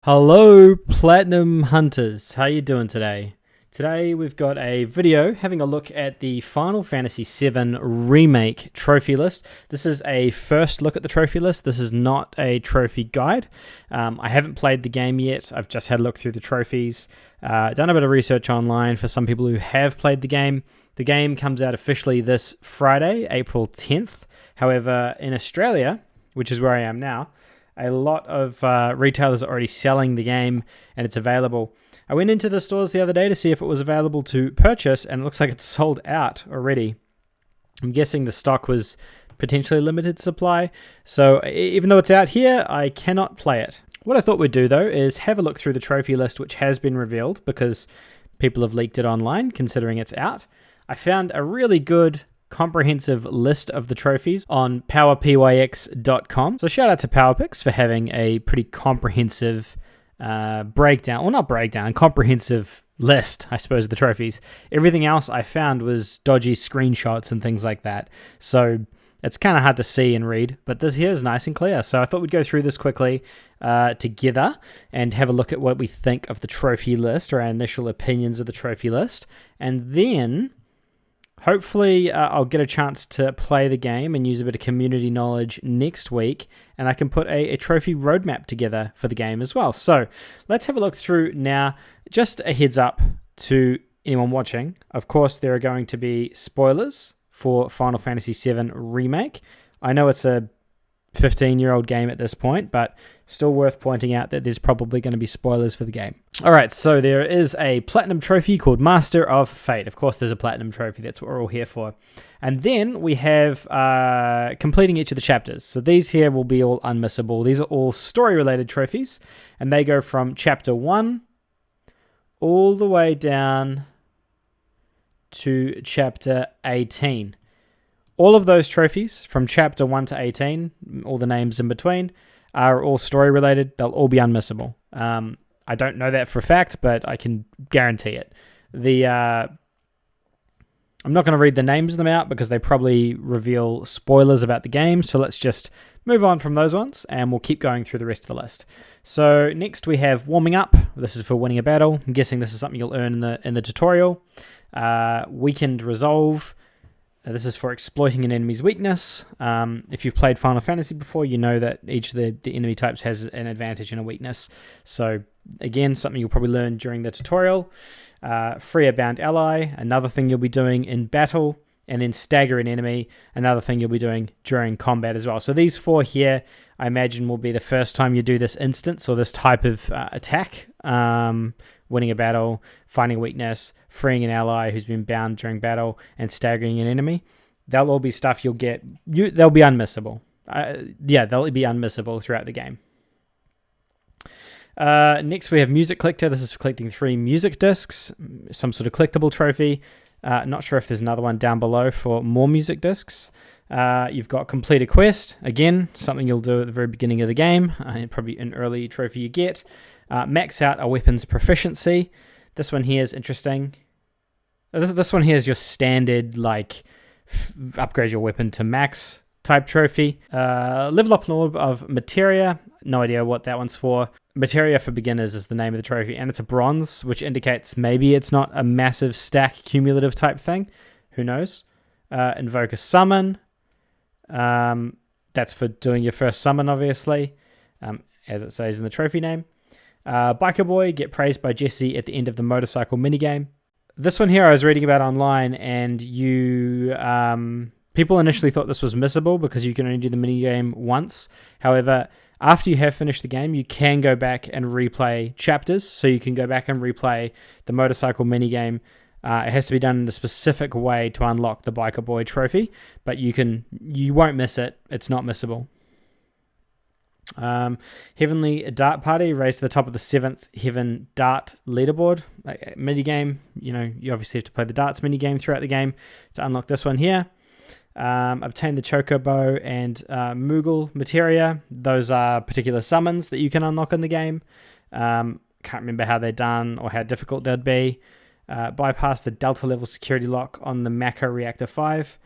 Hello Platinum Hunters, how you doing today? Today we've got a video having a look at the Final Fantasy VII Remake trophy list. This is a first look at the trophy list. This is not a trophy guide. I haven't played the game yet. I've just had a look through the trophies. Done a bit of research online for some people who have played the game. The game comes out officially this Friday, April 10th. However, in Australia, which is where I am now, a lot of retailers are already selling the game and it's available. I went into the stores the other day to see if it was available to purchase, and it looks like it's sold out already. I'm guessing the stock was potentially limited supply, so even though it's out here, I cannot play it. What I thought we'd do though is have a look through the trophy list, which has been revealed because people have leaked it online considering it's out. I found a really good comprehensive list of the trophies on powerpyx.com. So shout out to PowerPix for having a pretty comprehensive comprehensive list, I suppose, of the trophies. Everything else I found was dodgy screenshots and things like that. So it's kind of hard to see and read, but this here is nice and clear. So I thought we'd go through this quickly together and have a look at what we think of the trophy list, or our initial opinions of the trophy list. And then hopefully I'll get a chance to play the game and use a bit of community knowledge next week, and I can put a trophy roadmap together for the game as well. So let's have a look through now. Just a heads up to anyone watching. Of course, there are going to be spoilers for Final Fantasy VII Remake. I know it's a 15-year-old game at this point, but still worth pointing out that there's probably going to be spoilers for the game. All right, so there is a platinum trophy called Master of Fate. Of course, there's a platinum trophy. That's what we're all here for. And then we have completing each of the chapters. So these here will be all unmissable. These are all story-related trophies, and they go from Chapter 1 all the way down to Chapter 18. All of those trophies from Chapter 1 to 18, all the names in between, are all story-related. They'll all be unmissable. I don't know that for a fact, but I can guarantee it. I'm not going to read the names of them out because they probably reveal spoilers about the game, so let's just move on from those ones, and we'll keep going through the rest of the list. So next we have Warming Up. This is for winning a battle. I'm guessing this is something you'll earn in the tutorial. Weakened Resolve. This is for exploiting an enemy's weakness. If you've played Final Fantasy before, you know that each of the enemy types has an advantage and a weakness. So again, something you'll probably learn during the tutorial. Free a bound ally, another thing you'll be doing in battle. And then stagger an enemy, another thing you'll be doing during combat as well. So these four here, I imagine, will be the first time you do this instance or this type of attack. Winning a battle, finding a weakness, freeing an ally who's been bound during battle, and staggering an enemy. They'll all be stuff you'll get. They'll be unmissable. They'll be unmissable throughout the game. Next, we have Music Collector. This is for collecting 3 music discs, some sort of collectible trophy. Not sure if there's another one down below for more music discs. You've got Complete a Quest. Again, something you'll do at the very beginning of the game. Probably an early trophy you get. Max out a weapon's proficiency. This one here is interesting. This one here is your standard, upgrade your weapon to max type trophy. Level up an orb of materia. No idea what that one's for. Materia for beginners is the name of the trophy, and it's a bronze, which indicates maybe it's not a massive stack cumulative type thing. Who knows? Invoke a summon. That's for doing your first summon, obviously, as it says in the trophy name. Biker Boy, get praised by Jesse at the end of the motorcycle minigame. This one here I was reading about online, and people initially thought this was missable because you can only do the minigame once. However, after you have finished the game, you can go back and replay chapters. So you can go back and replay the motorcycle minigame. It has to be done in a specific way to unlock the Biker Boy trophy, but you won't miss it. It's not missable. Heavenly Dart Party, raised to the top of the 7th Heaven Dart leaderboard. Minigame, you obviously have to play the darts minigame throughout the game to unlock this one here. Obtain the Chocobo and Moogle materia. Those are particular summons that you can unlock in the game. Can't remember how they're done or how difficult they'd be. Bypass the Delta level security lock on the Mako Reactor 5.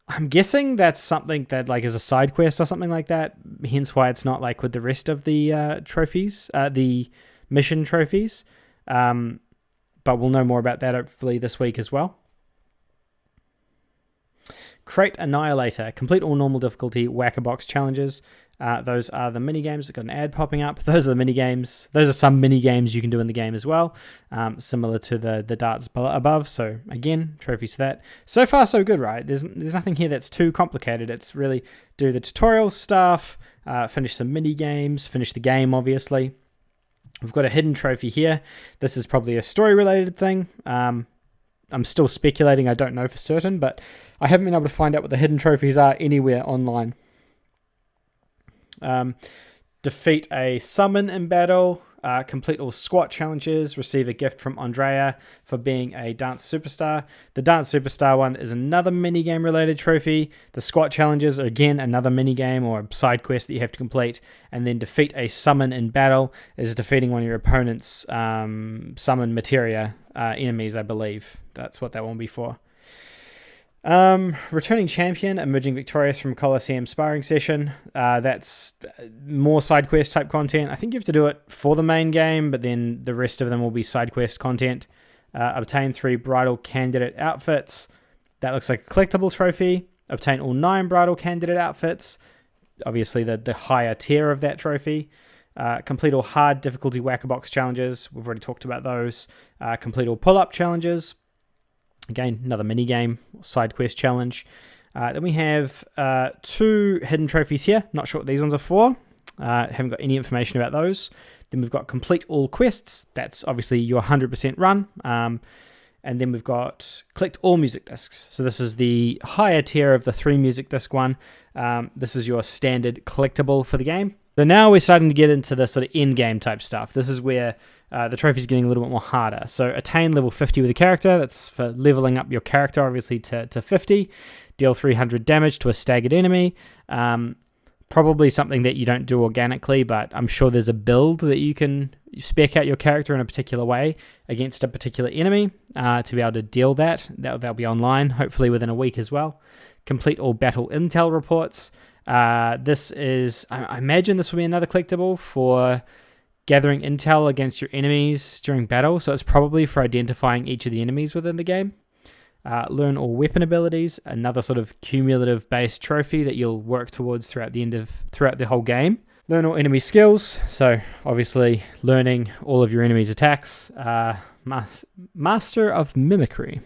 I'm guessing that's something that like is a side quest or something like that. Hence why it's not like with the rest of the trophies, the mission trophies. But we'll know more about that hopefully this week as well. Crate Annihilator. Complete all normal difficulty whack-a-box challenges. Those are the mini games. I've got an ad popping up. Those are the mini games. Those are some mini games you can do in the game as well, similar to the darts above. So again, trophies for that. So far, so good, right? There's nothing here that's too complicated. It's really do the tutorial stuff, finish some mini games, finish the game, obviously. We've got a hidden trophy here. This is probably a story-related thing. I'm still speculating. I don't know for certain, but I haven't been able to find out what the hidden trophies are anywhere online. Defeat a summon in battle, complete all squat challenges, receive a gift from Andrea for being a dance superstar. The dance superstar one is another minigame related trophy. The squat challenges are again another minigame or a side quest that you have to complete. And then defeat a summon in battle is defeating one of your opponent's summon materia enemies, I believe. That's what that one will be for. Returning champion, emerging victorious from Coliseum sparring session. That's more side quest type content. I think you have to do it for the main game, but then the rest of them will be side quest content. Obtain 3 bridal candidate outfits. That looks like a collectible trophy. Obtain all 9 bridal candidate outfits. Obviously the higher tier of that trophy. Complete all hard difficulty whack-a-box challenges. We've already talked about those. Complete all pull-up challenges. Again, another mini-game, side quest challenge. Then we have 2 hidden trophies here. Not sure what these ones are for. Haven't got any information about those. Then we've got complete all quests. That's obviously your 100% run. And then we've got collect all music discs. So this is the higher tier of the 3 music disc one. This is your standard collectible for the game. So now we're starting to get into the sort of end-game type stuff. This is where the trophy's getting a little bit more harder. So attain level 50 with a character. That's for leveling up your character, obviously, to 50. Deal 300 damage to a staggered enemy. Probably something that you don't do organically, but I'm sure there's a build that you can spec out your character in a particular way against a particular enemy to be able to deal that. That'll be online, hopefully within a week as well. Complete all battle intel reports. This is, I imagine this will be another collectible for gathering intel against your enemies during battle. So it's probably for identifying each of the enemies within the game. Learn all weapon abilities, another sort of cumulative based trophy that you'll work towards throughout the whole game. Learn all enemy skills, so obviously learning all of your enemies' attacks. Master of Mimicry.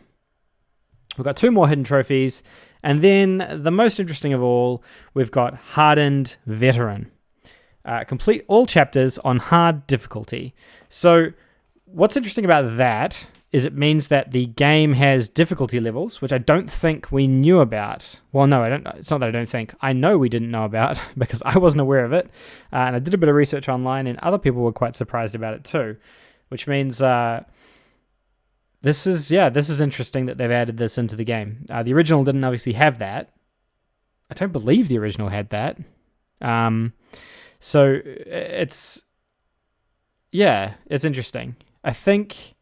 We've got 2 more hidden trophies, and then the most interesting of all, we've got Hardened Veteran. Complete all chapters on hard difficulty. So what's interesting about that is it means that the game has difficulty levels, which I don't think we knew about. Well, no, I don't. It's not that I don't think. I know we didn't know about because I wasn't aware of it. And I did a bit of research online, and other people were quite surprised about it too, which means this is interesting that they've added this into the game. The original didn't obviously have that. I don't believe the original had that. So it's interesting. I think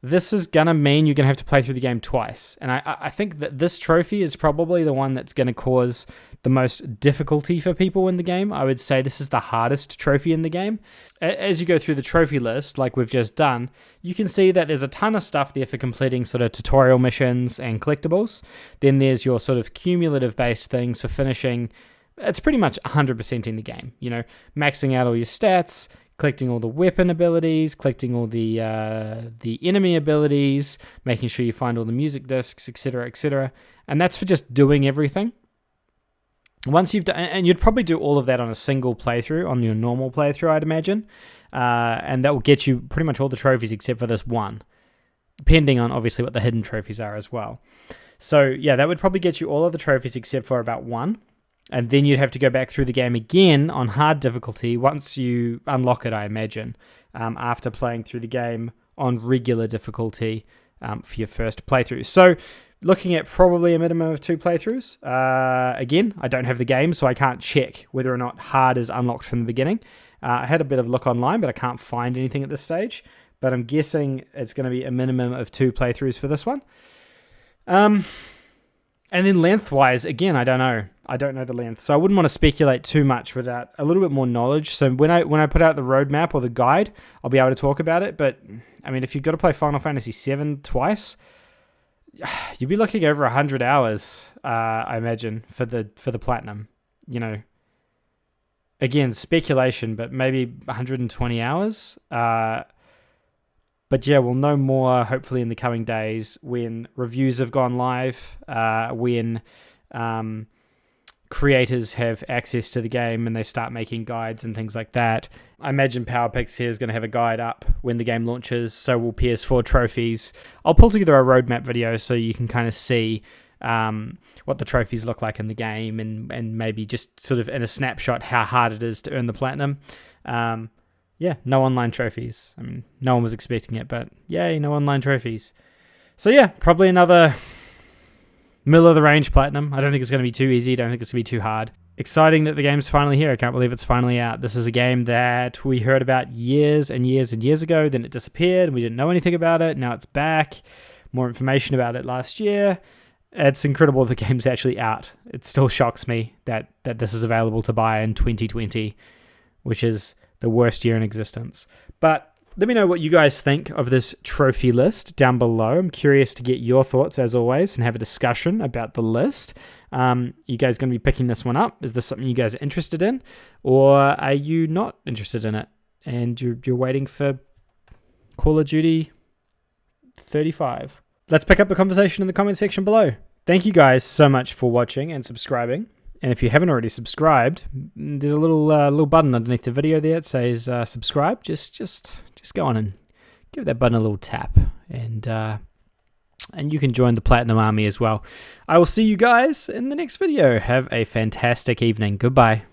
this is going to mean you're going to have to play through the game twice. And I think that this trophy is probably the one that's going to cause the most difficulty for people in the game. I would say this is the hardest trophy in the game. As you go through the trophy list, like we've just done, you can see that there's a ton of stuff there for completing sort of tutorial missions and collectibles. Then there's your sort of cumulative-based things for finishing. It's pretty much 100% in the game. You know, maxing out all your stats, collecting all the weapon abilities, collecting all the enemy abilities, making sure you find all the music discs, etc., etc. And that's for just doing everything. Once you've done, and you'd probably do all of that on a single playthrough, on your normal playthrough, I'd imagine. And that will get you pretty much all the trophies except for this one, depending on obviously what the hidden trophies are as well. So yeah, that would probably get you all of the trophies except for about one. And then you'd have to go back through the game again on hard difficulty once you unlock it, I imagine, after playing through the game on regular difficulty for your first playthrough. So looking at probably a minimum of 2 playthroughs. Again, I don't have the game, so I can't check whether or not hard is unlocked from the beginning. I had a bit of look online, but I can't find anything at this stage. But I'm guessing it's going to be a minimum of 2 playthroughs for this one. And then lengthwise, again, I don't know. I don't know the length, so I wouldn't want to speculate too much without a little bit more knowledge. So when I put out the roadmap or the guide, I'll be able to talk about it. But I mean, if you've got to play Final Fantasy VII twice, you'd be looking over 100 hours, I imagine, for the platinum. You know, again, speculation, but maybe 120 hours. But yeah, we'll know more hopefully in the coming days when reviews have gone live, when creators have access to the game and they start making guides and things like that. I imagine PowerPix here is going to have a guide up when the game launches, so will PS4 trophies. I'll pull together a roadmap video so you can kind of see what the trophies look like in the game and maybe just sort of in a snapshot how hard it is to earn the platinum. Yeah, no online trophies. I mean, no one was expecting it, but yay, no online trophies. So yeah, probably another middle of the range platinum. I don't think it's going to be too easy. I don't think it's going to be too hard. Exciting that the game's finally here. I can't believe it's finally out. This is a game that we heard about years and years and years ago. Then it disappeared and we didn't know anything about it. Now it's back. More information about it last year. It's incredible the game's actually out. It still shocks me that this is available to buy in 2020, which is the worst year in existence. But let me know what you guys think of this trophy list down below. I'm curious to get your thoughts, as always, and have a discussion about the list. You guys going to be picking this one up? Is this something you guys are interested in? Or are you not interested in it? And you're waiting for Call of Duty 35? Let's pick up the conversation in the comment section below. Thank you guys so much for watching and subscribing. And if you haven't already subscribed, there's a little button underneath the video there. It says subscribe. Just go on and give that button a little tap, and you can join the Platinum Army as well. I will see you guys in the next video. Have a fantastic evening. Goodbye.